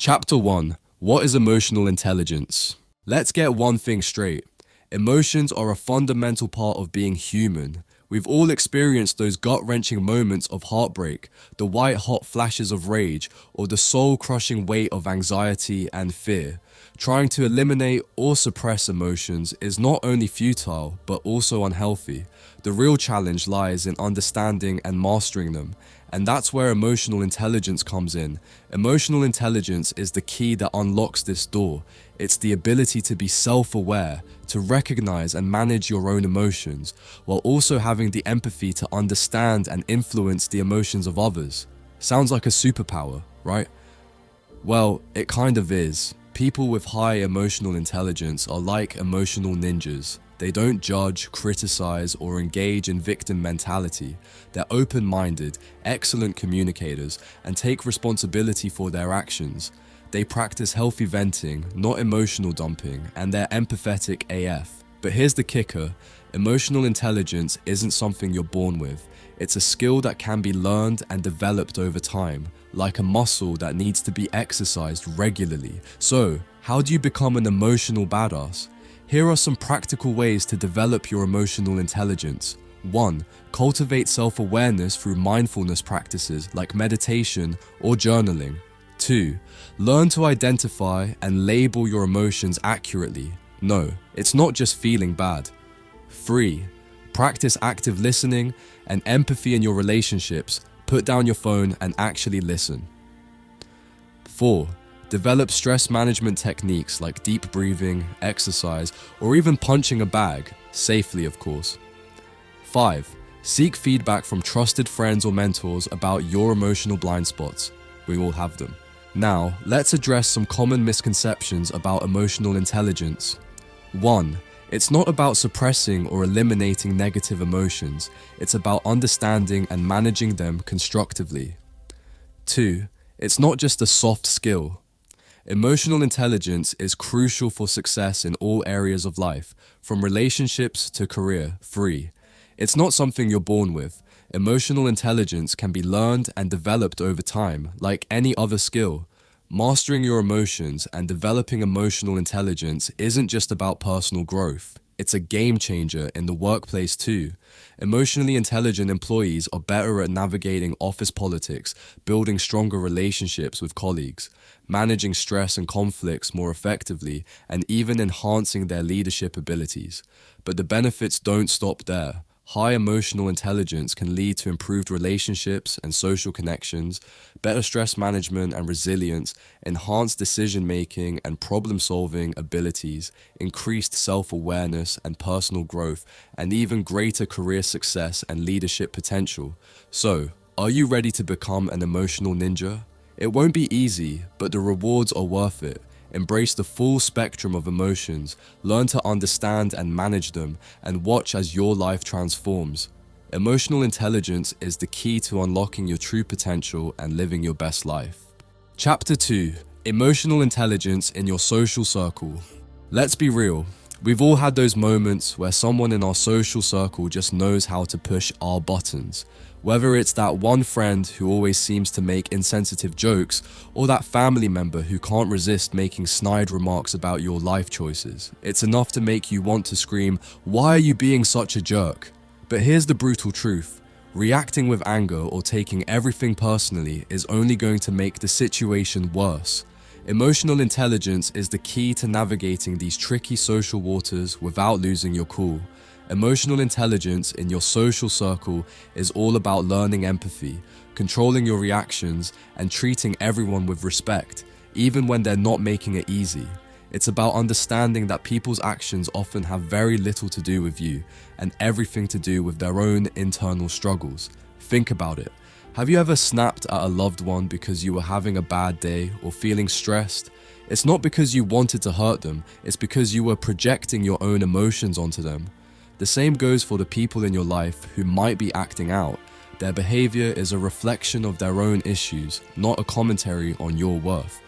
Chapter 1. What is emotional intelligence? Let's get one thing straight. Emotions are a fundamental part of being human. We've all experienced those gut-wrenching moments of heartbreak, the white-hot flashes of rage, or the soul-crushing weight of anxiety and fear. Trying to eliminate or suppress emotions is not only futile, but also unhealthy. The real challenge lies in understanding and mastering them. And that's where emotional intelligence comes in. Emotional intelligence is the key that unlocks this door. It's the ability to be self-aware, to recognize and manage your own emotions, while also having the empathy to understand and influence the emotions of others. Sounds like a superpower, right? Well, it kind of is. People with high emotional intelligence are like emotional ninjas. They don't judge, criticize, or engage in victim mentality. They're open-minded, excellent communicators, and take responsibility for their actions. They practice healthy venting, not emotional dumping, and they're empathetic AF. But here's the kicker: emotional intelligence isn't something you're born with. It's a skill that can be learned and developed over time, like a muscle that needs to be exercised regularly. So, how do you become an emotional badass? Here are some practical ways to develop your emotional intelligence. 1. Cultivate self-awareness through mindfulness practices like meditation or journaling. 2. Learn to identify and label your emotions accurately. No, it's not just feeling bad. 3. Practice active listening and empathy in your relationships. Put down your phone and actually listen. 4. Develop stress management techniques like deep breathing, exercise, or even punching a bag, safely of course. 5. Seek feedback from trusted friends or mentors about your emotional blind spots. We all have them. Now, let's address some common misconceptions about emotional intelligence. 1. It's not about suppressing or eliminating negative emotions. It's about understanding and managing them constructively. 2. It's not just a soft skill. Emotional intelligence is crucial for success in all areas of life, from relationships to career. 3. It's not something you're born with. Emotional intelligence can be learned and developed over time, like any other skill. Mastering your emotions and developing emotional intelligence isn't just about personal growth. It's a game changer in the workplace too. Emotionally intelligent employees are better at navigating office politics, building stronger relationships with colleagues, managing stress and conflicts more effectively, and even enhancing their leadership abilities. But the benefits don't stop there. High emotional intelligence can lead to improved relationships and social connections, better stress management and resilience, enhanced decision-making and problem-solving abilities, increased self-awareness and personal growth, and even greater career success and leadership potential. So, are you ready to become an emotional ninja? It won't be easy, but the rewards are worth it. Embrace the full spectrum of emotions, learn to understand and manage them, and watch as your life transforms. Emotional intelligence is the key to unlocking your true potential and living your best life. Chapter 2. Emotional intelligence in your social circle. Let's be real. We've all had those moments where someone in our social circle just knows how to push our buttons. Whether it's that one friend who always seems to make insensitive jokes, or that family member who can't resist making snide remarks about your life choices, it's enough to make you want to scream, "Why are you being such a jerk?" But here's the brutal truth. Reacting with anger or taking everything personally is only going to make the situation worse. Emotional intelligence is the key to navigating these tricky social waters without losing your cool. Emotional intelligence in your social circle is all about learning empathy, controlling your reactions, and treating everyone with respect, even when they're not making it easy. It's about understanding that people's actions often have very little to do with you, and everything to do with their own internal struggles. Think about it. Have you ever snapped at a loved one because you were having a bad day or feeling stressed? It's not because you wanted to hurt them, it's because you were projecting your own emotions onto them. The same goes for the people in your life who might be acting out. Their behavior is a reflection of their own issues, not a commentary on your worth.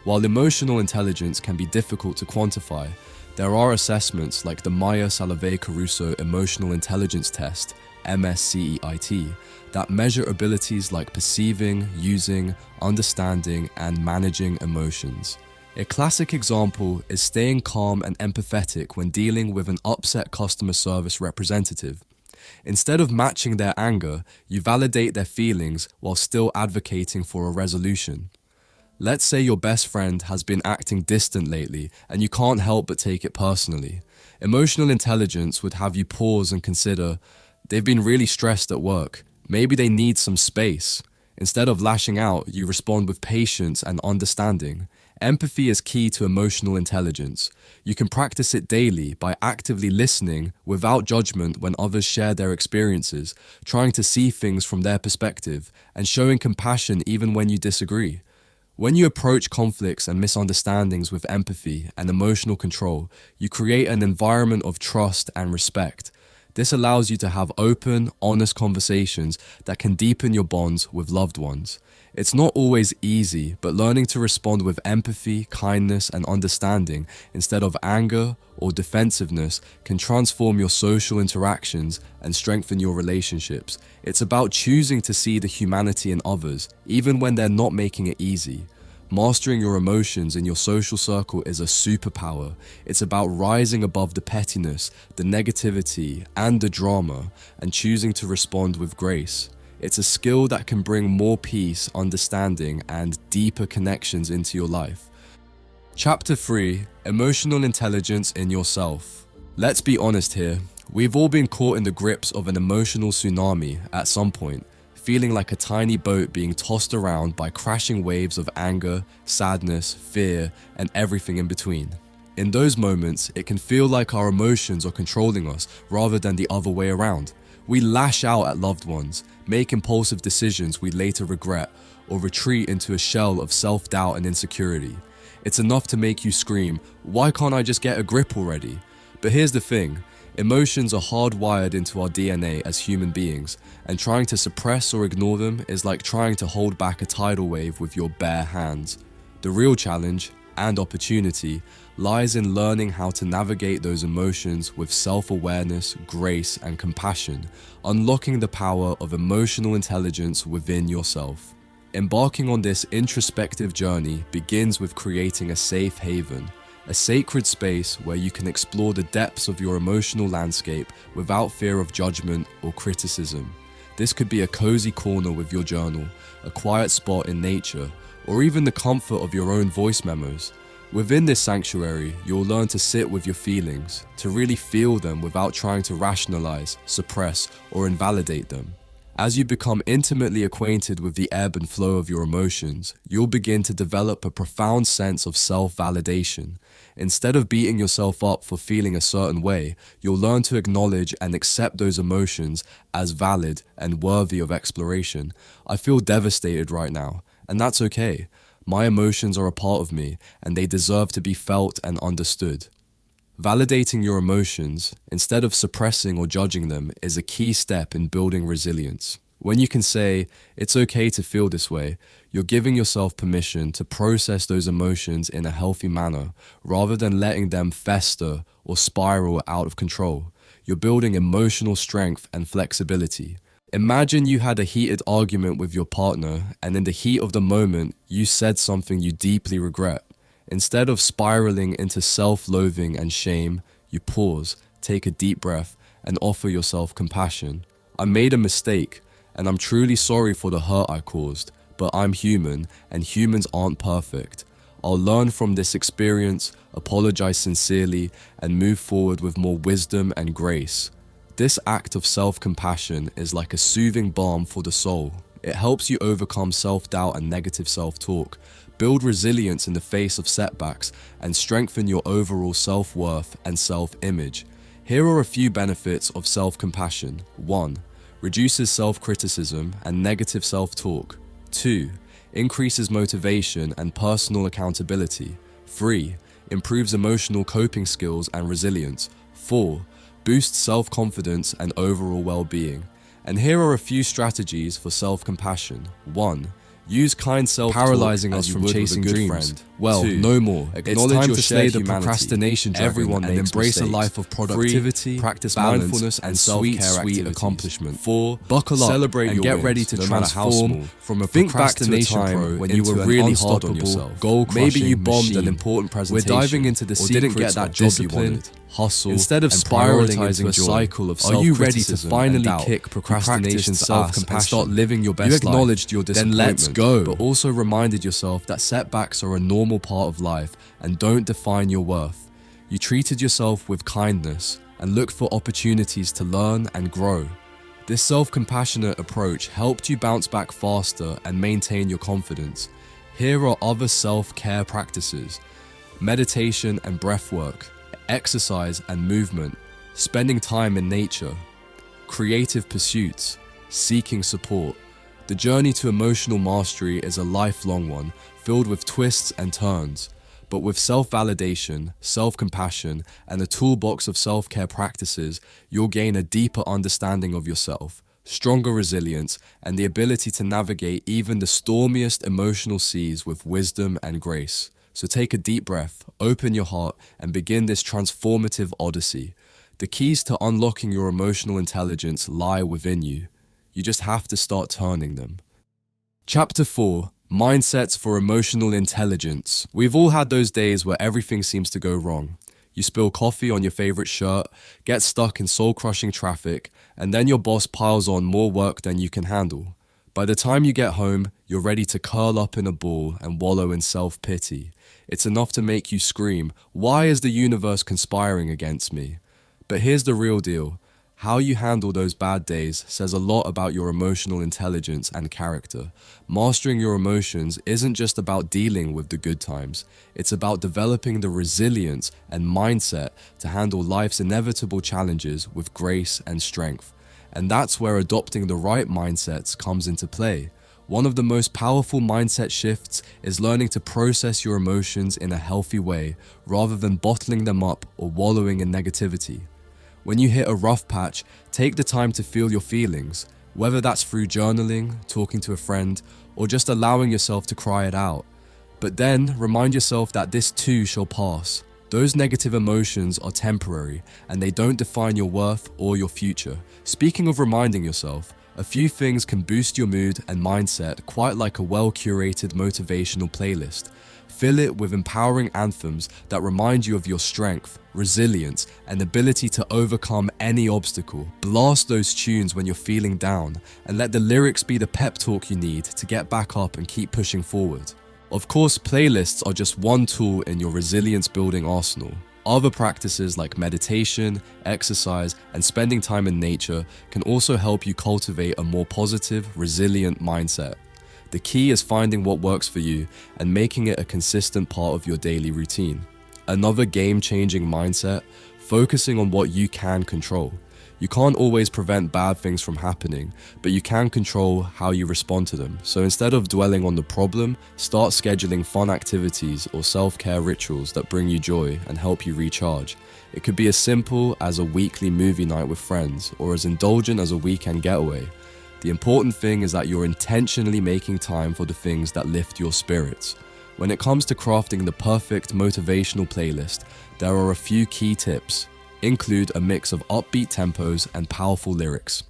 While emotional intelligence can be difficult to quantify, There are assessments like the Mayer-Salovey-Caruso Emotional Intelligence Test, MSCEIT, that measure abilities like perceiving, using, understanding, and managing emotions. A classic example is staying calm and empathetic when dealing with an upset customer service representative. Instead of matching their anger, you validate their feelings while still advocating for a resolution. Let's say your best friend has been acting distant lately and you can't help but take it personally. Emotional intelligence would have you pause and consider, they've been really stressed at work. Maybe they need some space. Instead of lashing out, you respond with patience and understanding. Empathy is key to emotional intelligence. You can practice it daily by actively listening without judgment when others share their experiences, trying to see things from their perspective, and showing compassion even when you disagree. When you approach conflicts and misunderstandings with empathy and emotional control, you create an environment of trust and respect. This allows you to have open, honest conversations that can deepen your bonds with loved ones. It's not always easy, but learning to respond with empathy, kindness, and understanding instead of anger or defensiveness can transform your social interactions and strengthen your relationships. It's about choosing to see the humanity in others, even when they're not making it easy. Mastering your emotions in your social circle is a superpower. It's about rising above the pettiness, the negativity, and the drama, and choosing to respond with grace. It's a skill that can bring more peace, understanding, and deeper connections into your life. Chapter 3: Emotional Intelligence in Yourself. Let's be honest here. We've all been caught in the grips of an emotional tsunami at some point, feeling like a tiny boat being tossed around by crashing waves of anger, sadness, fear, and everything in between. In those moments, it can feel like our emotions are controlling us rather than the other way around. We lash out at loved ones, make impulsive decisions we later regret, or retreat into a shell of self-doubt and insecurity. It's enough to make you scream, "Why can't I just get a grip already?" But here's the thing. Emotions are hardwired into our DNA as human beings, and trying to suppress or ignore them is like trying to hold back a tidal wave with your bare hands. The real challenge, and opportunity, lies in learning how to navigate those emotions with self-awareness, grace, and compassion, unlocking the power of emotional intelligence within yourself. Embarking on this introspective journey begins with creating a safe haven, a sacred space where you can explore the depths of your emotional landscape without fear of judgment or criticism. This could be a cozy corner with your journal, a quiet spot in nature, or even the comfort of your own voice memos. Within this sanctuary, you'll learn to sit with your feelings, to really feel them without trying to rationalize, suppress, or invalidate them. As you become intimately acquainted with the ebb and flow of your emotions, you'll begin to develop a profound sense of self-validation. Instead of beating yourself up for feeling a certain way, you'll learn to acknowledge and accept those emotions as valid and worthy of exploration. I feel devastated right now, and that's okay. My emotions are a part of me, and they deserve to be felt and understood. Validating your emotions, instead of suppressing or judging them, is a key step in building resilience. When you can say, "It's okay to feel this way," you're giving yourself permission to process those emotions in a healthy manner, rather than letting them fester or spiral out of control. You're building emotional strength and flexibility. Imagine you had a heated argument with your partner, and in the heat of the moment, you said something you deeply regret. Instead of spiraling into self-loathing and shame, you pause, take a deep breath, and offer yourself compassion. "I made a mistake, and I'm truly sorry for the hurt I caused, but I'm human, and humans aren't perfect. I'll learn from this experience, apologize sincerely, and move forward with more wisdom and grace." This act of self-compassion is like a soothing balm for the soul. It helps you overcome self-doubt and negative self-talk, build resilience in the face of setbacks, and strengthen your overall self-worth and self-image. Here are a few benefits of self-compassion. 1. Reduces self-criticism and negative self-talk. 2. Increases motivation and personal accountability. 3. Improves emotional coping skills and resilience. 4. Boosts self-confidence and overall well-being. And here are a few strategies for self-compassion. 1. Use kind self-talk paralyzing as us you from would with a chasing good dreams. friend. Well, 2. no more. It's Acknowledge time your to shared slay the humanity. procrastination dragon Everyone and makes embrace a mistakes. life of 3. productivity, Practice balance, mindfulness and sweet self-care activities. accomplishment. 4. Buckle up Celebrate and your get wins, ready to no matter how transform small. from a Think back to a procrastination time pro when you into were an really hard on unstoppable, yourself. goal-crushing Maybe you bombed an machine. important presentation, We're diving into the or didn't secrets get that of job you discipline, wanted. hustle, Instead of and spiraling into prioritizing a joy. cycle of Are you ready to self-criticism finally and doubt, kick you procrastination's practiced ass self-compassion and start living your best You life? acknowledged your Then disappointment, let's go. but also reminded yourself that setbacks are a normal part of life and don't define your worth. You treated yourself with kindness and looked for opportunities to learn and grow. This self-compassionate approach helped you bounce back faster and maintain your confidence. Here are other self-care practices: meditation and breath work, exercise and movement, spending time in nature, creative pursuits, seeking support. The journey to emotional mastery is a lifelong one, filled with twists and turns. But with self-validation, self-compassion, and a toolbox of self-care practices, you'll gain a deeper understanding of yourself, stronger resilience, and the ability to navigate even the stormiest emotional seas with wisdom and grace. So take a deep breath, open your heart, and begin this transformative odyssey. The keys to unlocking your emotional intelligence lie within you. You just have to start turning them. Chapter 4. Mindsets for Emotional Intelligence. We've all had those days where everything seems to go wrong. You spill coffee on your favorite shirt, get stuck in soul-crushing traffic, and then your boss piles on more work than you can handle. By the time you get home, you're ready to curl up in a ball and wallow in self-pity. It's enough to make you scream, "Why is the universe conspiring against me?" But here's the real deal. How you handle those bad days says a lot about your emotional intelligence and character. Mastering your emotions isn't just about dealing with the good times. It's about developing the resilience and mindset to handle life's inevitable challenges with grace and strength. And that's where adopting the right mindsets comes into play. One of the most powerful mindset shifts is learning to process your emotions in a healthy way, rather than bottling them up or wallowing in negativity. When you hit a rough patch, take the time to feel your feelings, whether that's through journaling, talking to a friend, or just allowing yourself to cry it out. But then remind yourself that this too shall pass. Those negative emotions are temporary, and they don't define your worth or your future. Speaking of reminding yourself, a few things can boost your mood and mindset quite like a well-curated motivational playlist. Fill it with empowering anthems that remind you of your strength, resilience, and ability to overcome any obstacle. Blast those tunes when you're feeling down, and let the lyrics be the pep talk you need to get back up and keep pushing forward. Of course, playlists are just one tool in your resilience-building arsenal. Other practices like meditation, exercise, and spending time in nature can also help you cultivate a more positive, resilient mindset. The key is finding what works for you and making it a consistent part of your daily routine. Another game-changing mindset, focusing on what you can control. You can't always prevent bad things from happening, but you can control how you respond to them. So instead of dwelling on the problem, start scheduling fun activities or self-care rituals that bring you joy and help you recharge. It could be as simple as a weekly movie night with friends, or as indulgent as a weekend getaway. The important thing is that you're intentionally making time for the things that lift your spirits. When it comes to crafting the perfect motivational playlist, there are a few key tips. Include a mix of upbeat tempos and powerful lyrics.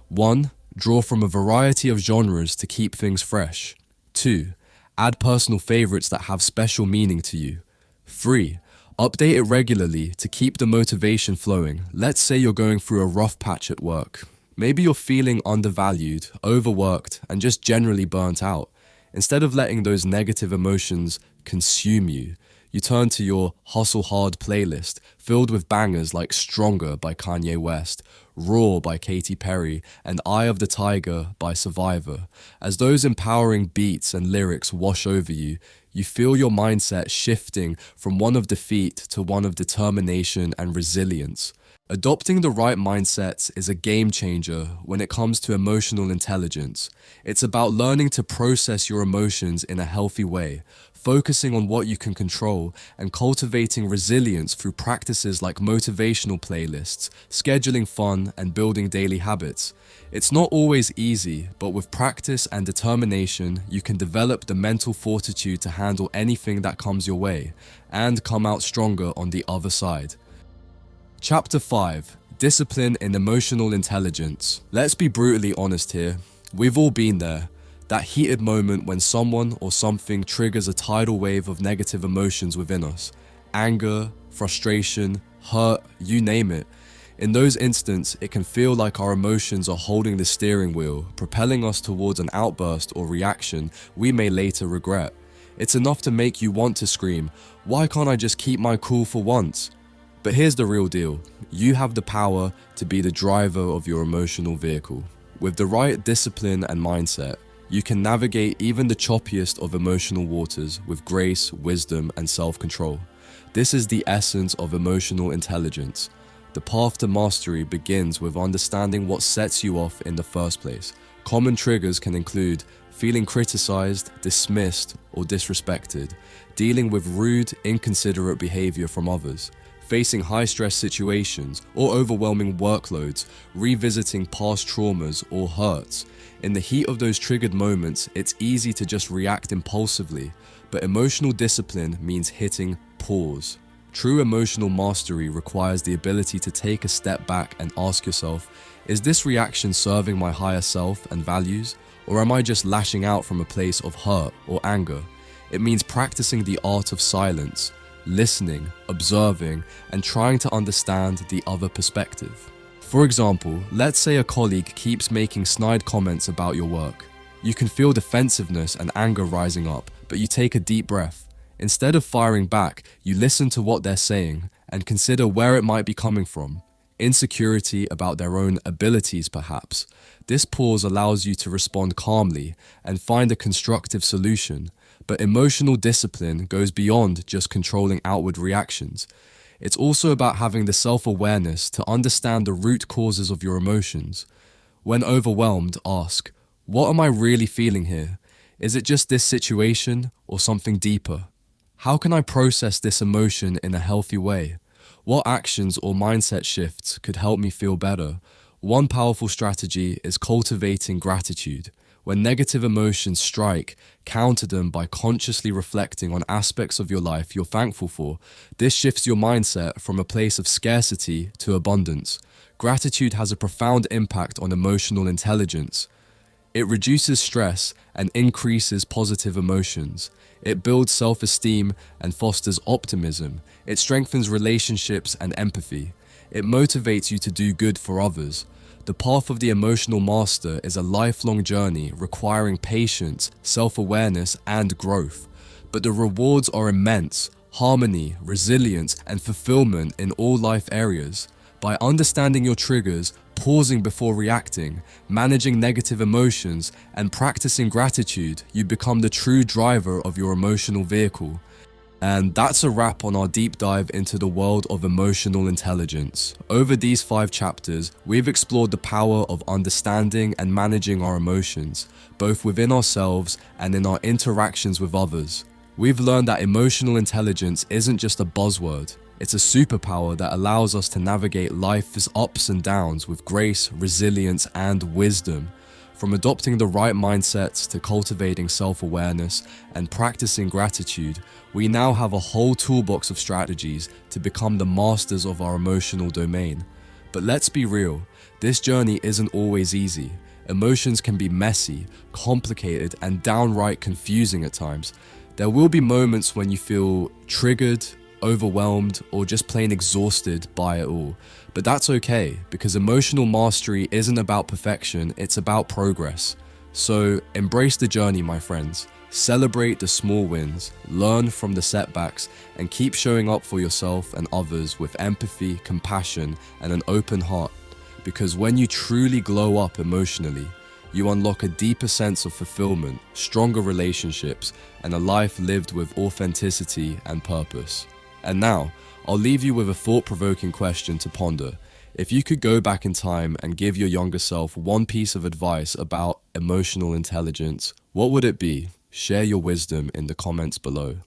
1. Draw from a variety of genres to keep things fresh. 2. Add personal favorites that have special meaning to you. 3. Update it regularly to keep the motivation flowing. Let's say you're going through a rough patch at work. Maybe you're feeling undervalued, overworked, and just generally burnt out. Instead of letting those negative emotions consume you, you turn to your Hustle Hard playlist, filled with bangers like Stronger by Kanye West, Raw by Katy Perry, and Eye of the Tiger by Survivor. As those empowering beats and lyrics wash over you, you feel your mindset shifting from one of defeat to one of determination and resilience. Adopting the right mindset is a game changer when it comes to emotional intelligence. It's about learning to process your emotions in a healthy way, focusing on what you can control, and cultivating resilience through practices like motivational playlists, scheduling fun, and building daily habits. It's not always easy, but with practice and determination, you can develop the mental fortitude to handle anything that comes your way and come out stronger on the other side. Chapter 5. Discipline in Emotional Intelligence. Let's be brutally honest here. We've all been there. That heated moment when someone or something triggers a tidal wave of negative emotions within us. Anger, frustration, hurt, you name it. In those instances, it can feel like our emotions are holding the steering wheel, propelling us towards an outburst or reaction we may later regret. It's enough to make you want to scream, "Why can't I just keep my cool for once?" But here's the real deal. You have the power to be the driver of your emotional vehicle. With the right discipline and mindset, you can navigate even the choppiest of emotional waters with grace, wisdom, and self-control. This is the essence of emotional intelligence. The path to mastery begins with understanding what sets you off in the first place. Common triggers can include feeling criticized, dismissed, or disrespected, dealing with rude, inconsiderate behavior from others, facing high-stress situations or overwhelming workloads, revisiting past traumas or hurts. In the heat of those triggered moments, it's easy to just react impulsively, but emotional discipline means hitting pause. True emotional mastery requires the ability to take a step back and ask yourself, is this reaction serving my higher self and values, or am I just lashing out from a place of hurt or anger? It means practicing the art of silence, listening, observing, and trying to understand the other perspective. For example, let's say a colleague keeps making snide comments about your work. You can feel defensiveness and anger rising up, but you take a deep breath. Instead of firing back, you listen to what they're saying and consider where it might be coming from. Insecurity about their own abilities, perhaps. This pause allows you to respond calmly and find a constructive solution. But emotional discipline goes beyond just controlling outward reactions. It's also about having the self-awareness to understand the root causes of your emotions. When overwhelmed, ask, what am I really feeling here? Is it just this situation or something deeper? How can I process this emotion in a healthy way? What actions or mindset shifts could help me feel better? One powerful strategy is cultivating gratitude. When negative emotions strike, counter them by consciously reflecting on aspects of your life you're thankful for. This shifts your mindset from a place of scarcity to abundance. Gratitude has a profound impact on emotional intelligence. It reduces stress and increases positive emotions. It builds self-esteem and fosters optimism. It strengthens relationships and empathy. It motivates you to do good for others. The path of the emotional master is a lifelong journey requiring patience, self-awareness, and growth. But the rewards are immense: harmony, resilience, and fulfillment in all life areas. By understanding your triggers, pausing before reacting, managing negative emotions, and practicing gratitude, you become the true driver of your emotional vehicle. And that's a wrap on our deep dive into the world of emotional intelligence. Over these 5 chapters, we've explored the power of understanding and managing our emotions, both within ourselves and in our interactions with others. We've learned that emotional intelligence isn't just a buzzword. It's a superpower that allows us to navigate life's ups and downs with grace, resilience, and wisdom. From adopting the right mindsets to cultivating self-awareness and practicing gratitude, we now have a whole toolbox of strategies to become the masters of our emotional domain. But let's be real, this journey isn't always easy. Emotions can be messy, complicated, and downright confusing at times. There will be moments when you feel triggered, overwhelmed, or just plain exhausted by it all. But that's okay, because emotional mastery isn't about perfection, it's about progress. So embrace the journey, my friends. Celebrate the small wins, learn from the setbacks, and keep showing up for yourself and others with empathy, compassion, and an open heart. Because when you truly glow up emotionally, you unlock a deeper sense of fulfillment, stronger relationships, and a life lived with authenticity and purpose. And now, I'll leave you with a thought-provoking question to ponder. If you could go back in time and give your younger self one piece of advice about emotional intelligence, what would it be? Share your wisdom in the comments below.